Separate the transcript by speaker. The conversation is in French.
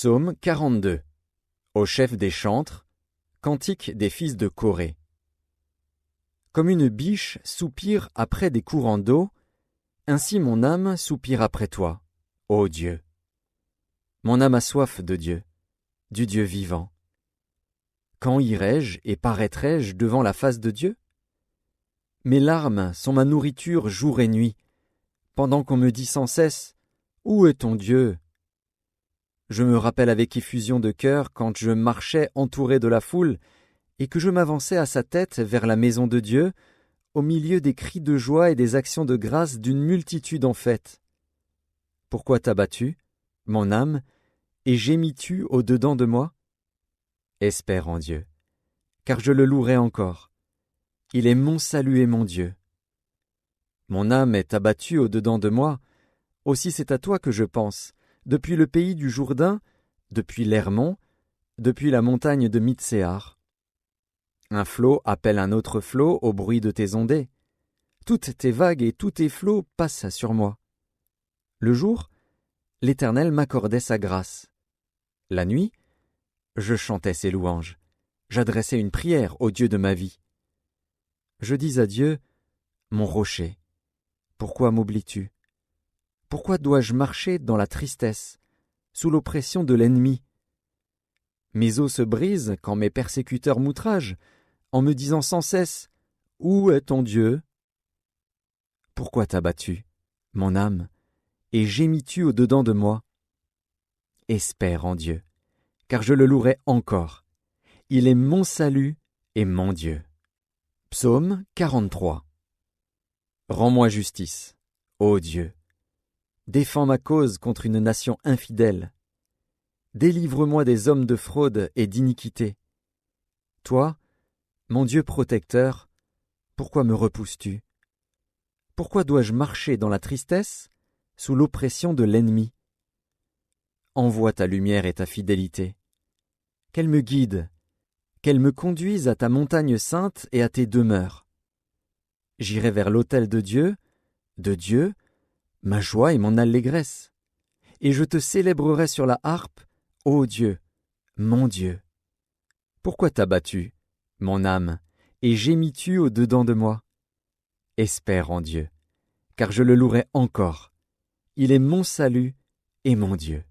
Speaker 1: Psaume 42. Au chef des chantres, cantique des fils de Corée. Comme une biche soupire après des courants d'eau, ainsi mon âme soupire après toi, ô Dieu. Mon âme a soif de Dieu, du Dieu vivant. Quand irai-je et paraîtrai-je devant la face de Dieu? Mes larmes sont ma nourriture jour et nuit, pendant qu'on me dit sans cesse « Où est ton Dieu ?» Je me rappelle avec effusion de cœur quand je marchais entouré de la foule et que je m'avançais à sa tête vers la maison de Dieu, au milieu des cris de joie et des actions de grâce d'une multitude en fête. Pourquoi t'as-tu, mon âme, et gémis-tu au-dedans de moi? Espère en Dieu, car je le louerai encore. Il est mon salut et mon Dieu. Mon âme est abattue au-dedans de moi, aussi c'est à toi que je pense, depuis le pays du Jourdain, depuis l'Hermon, depuis la montagne de Mitsehar. Un flot appelle un autre flot au bruit de tes ondées. Toutes tes vagues et tous tes flots passent sur moi. Le jour, l'Éternel m'accordait sa grâce. La nuit, je chantais ses louanges. J'adressais une prière au Dieu de ma vie. Je dis à Dieu, mon rocher, pourquoi m'oublies-tu? Pourquoi dois-je marcher dans la tristesse, sous l'oppression de l'ennemi? Mes os se brisent quand mes persécuteurs m'outragent, en me disant sans cesse « Où est ton Dieu ?» Pourquoi t'as-tu, mon âme, et gémis-tu au-dedans de moi? Espère en Dieu, car je le louerai encore. Il est mon salut et mon Dieu. Psaume 43. Rends-moi justice, ô Dieu. Défends ma cause contre une nation infidèle. Délivre-moi des hommes de fraude et d'iniquité. Toi, mon Dieu protecteur, pourquoi me repousses-tu? Pourquoi dois-je marcher dans la tristesse, sous l'oppression de l'ennemi? Envoie ta lumière et ta fidélité. Qu'elle me guide, qu'elle me conduise à ta montagne sainte et à tes demeures. J'irai vers l'autel de Dieu, ma joie et mon allégresse, et je te célébrerai sur la harpe, ô Dieu, mon Dieu. Pourquoi t'as-tu, mon âme, et gémis-tu au-dedans de moi? Espère en Dieu, car je le louerai encore. Il est mon salut et mon Dieu.